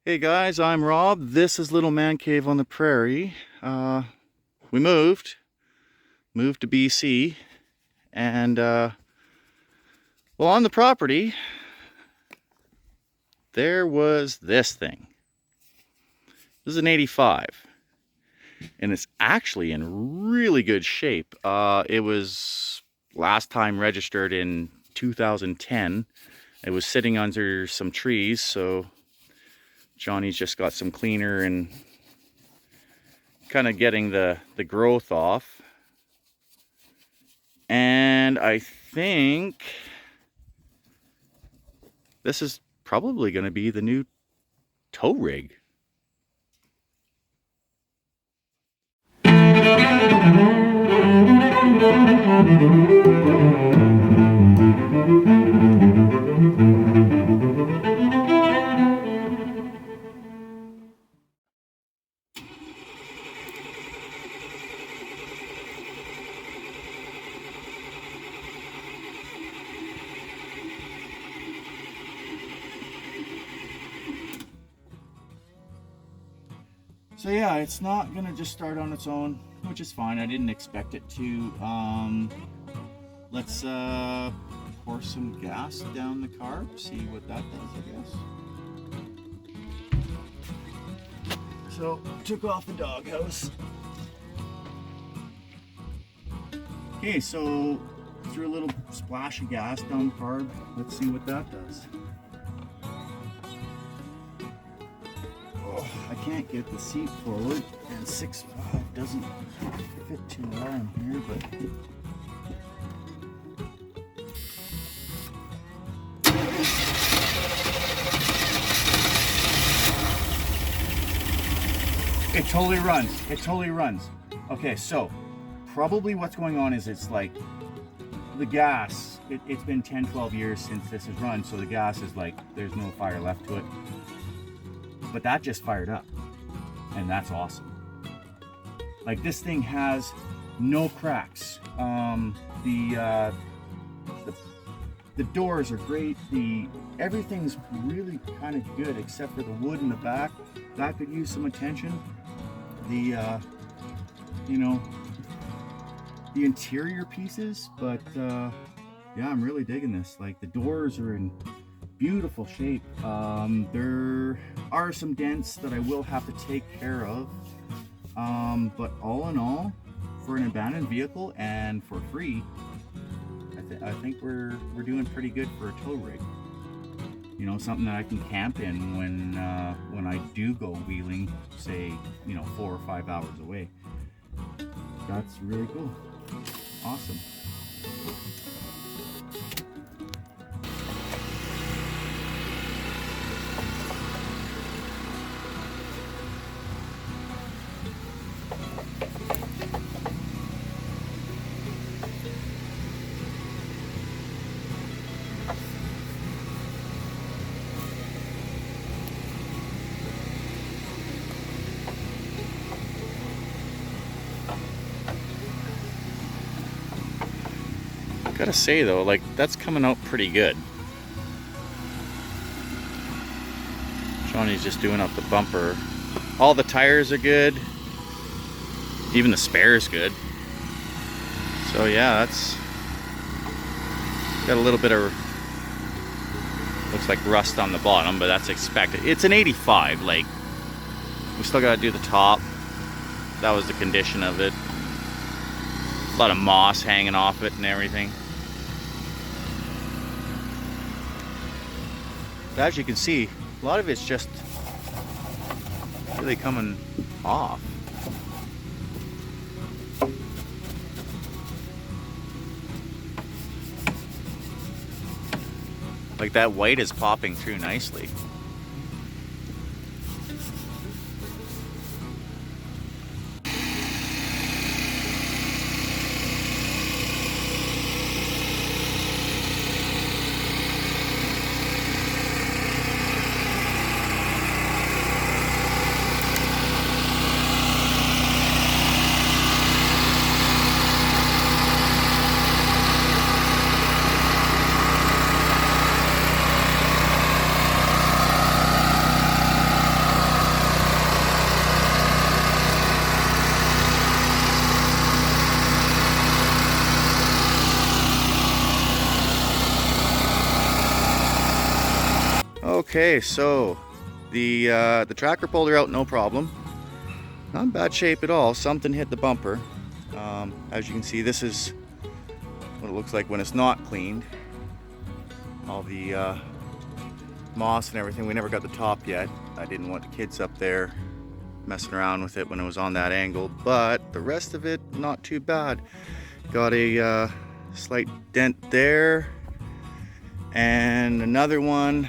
Hey guys, I'm Rob. This is Little Man Cave on the Prairie. We moved to BC, and well, on the property there was this thing. This is an 85, and it's actually in really good shape. It was last time registered in 2010. It was sitting under some trees, so Johnny's just got some cleaner and kind of getting the growth off. And I think this is probably going to be the new tow rig. So yeah, it's not gonna just start on its own, which is fine. I didn't expect it to. Let's pour some gas down the carb, see what that does, I guess. So, took off the doghouse. Okay, so threw a little splash of gas down the carb. Let's see what that does. I can't get the seat forward, and 6'5" doesn't fit too well in here, but it totally runs. It totally runs. Okay, so probably what's going on is it's like the gas, it's been 10-12 years since this has run, so the gas is like there's no fire left to it. But that just fired up, and that's awesome. Like, this thing has no cracks. The doors are great. Everything's really kind of good except for the wood in the back. That could use some attention. The interior pieces, but yeah, I'm really digging this. Like, the doors are in beautiful shape. There are some dents that I will have to take care of, but all in all, for an abandoned vehicle and for free, I think we're doing pretty good for a tow rig. You know, something that I can camp in when I do go wheeling, say, 4 or 5 hours away. That's really cool. Awesome. Gotta say though, like, that's coming out pretty good. Johnny's just doing up the bumper. All the tires are good. Even the spare is good. So yeah, that's got a little bit of, looks like rust on the bottom, but that's expected. It's an 85, like, we still gotta do the top. That was the condition of it. A lot of moss hanging off it and everything. But as you can see, a lot of it's just really coming off. Like, that white is popping through nicely. Okay, so the tractor pulled her out no problem. Not in bad shape at all. Something hit the bumper. As you can see, this is what it looks like when it's not cleaned. All the moss and everything. We never got the top yet. I didn't want the kids up there messing around with it when it was on that angle, but the rest of it, not too bad. Got a slight dent there, and another one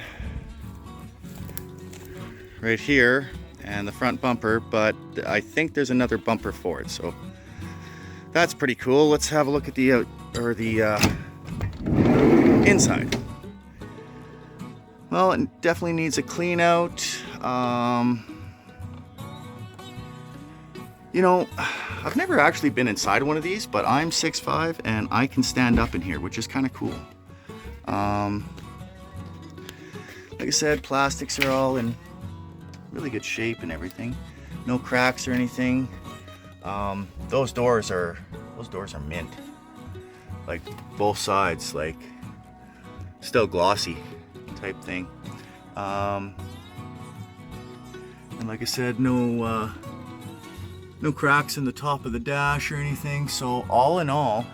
right here, and the front bumper, but I think there's another bumper for it, so that's pretty cool. Let's have a look at the inside. Well, it definitely needs a clean out. You know, I've never actually been inside one of these, but I'm 6'5" and I can stand up in here, which is kind of cool. Like I said, plastics are all in really good shape and everything. No cracks or anything. Those doors are mint. Like both sides, like still glossy type thing. And like I said, no cracks in the top of the dash or anything. So all in all,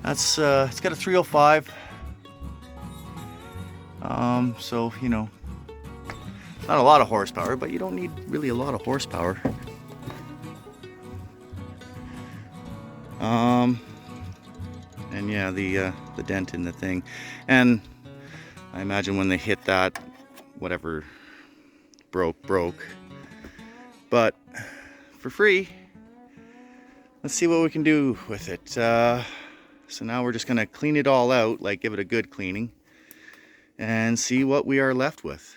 that's it's got a 305. So you know, not a lot of horsepower, but you don't need really a lot of horsepower. And yeah, the dent in the thing, and I imagine when they hit that, whatever broke. But for free, let's see what we can do with it. So now we're just gonna clean it all out, like give it a good cleaning, and see what we are left with.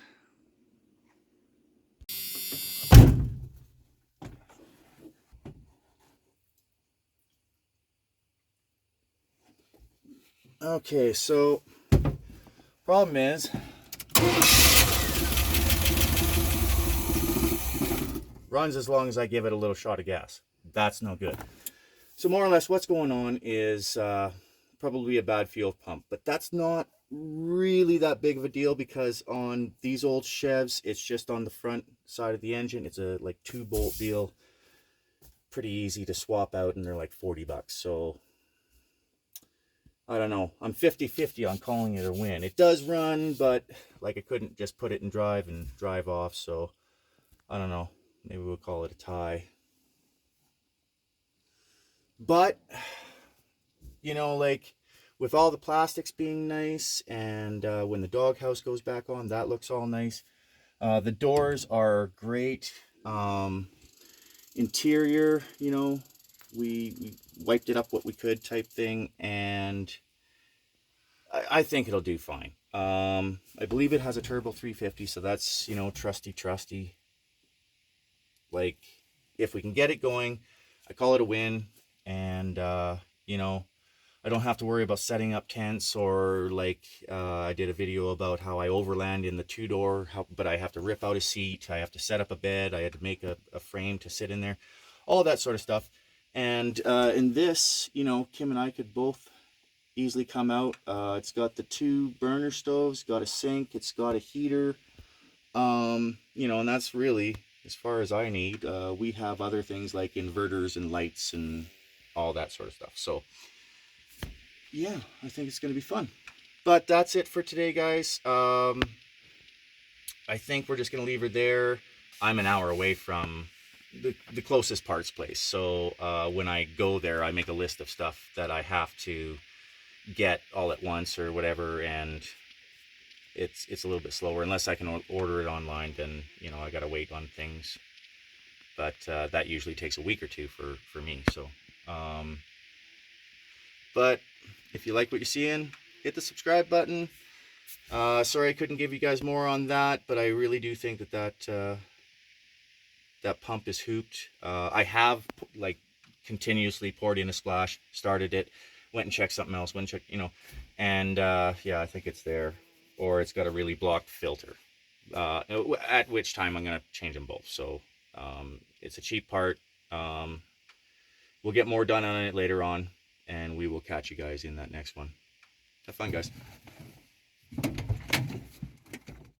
Okay, so problem is, runs as long as I give it a little shot of gas. That's no good. So more or less what's going on is probably a bad fuel pump, but that's not really that big of a deal because on these old Chevs, it's just on the front side of the engine. It's a like 2-bolt deal, pretty easy to swap out, and they're like 40 bucks. So I don't know, I'm 50-50 on calling it a win. It does run, but like I couldn't just put it in drive and drive off, so I don't know, maybe we'll call it a tie. But you know, like with all the plastics being nice, and when the doghouse goes back on, that looks all nice. The doors are great. Interior, you know, we wiped it up what we could type thing, and I think it'll do fine. I believe it has a turbo 350, so that's, you know, trusty. Like, if we can get it going, I call it a win. And you know, I don't have to worry about setting up tents, or like I did a video about how I overland in the 2-door, but I have to rip out a seat, I have to set up a bed, I had to make a frame to sit in there, all that sort of stuff. And in this, you know, Kim and I could both easily come out. It's got the 2 burner stoves, got a sink, it's got a heater, you know, and that's really as far as I need. We have other things like inverters and lights and all that sort of stuff. So yeah, I think it's going to be fun. But that's it for today, guys. I think we're just going to leave her there. I'm an hour away from the closest parts place, so when I go there, I make a list of stuff that I have to get all at once or whatever, and it's a little bit slower. Unless I can order it online, then, you know, I got to wait on things. But that usually takes a week or two for me. So but if you like what you're seeing, hit the subscribe button. Sorry I couldn't give you guys more on that, but I really do think that pump is hooped. I have like continuously poured in a splash, started it, went and checked something else, went and checked, you know, and yeah, I think it's there, or it's got a really blocked filter, at which time I'm going to change them both. So it's a cheap part. We'll get more done on it later on, and we will catch you guys in that next one. Have fun, guys.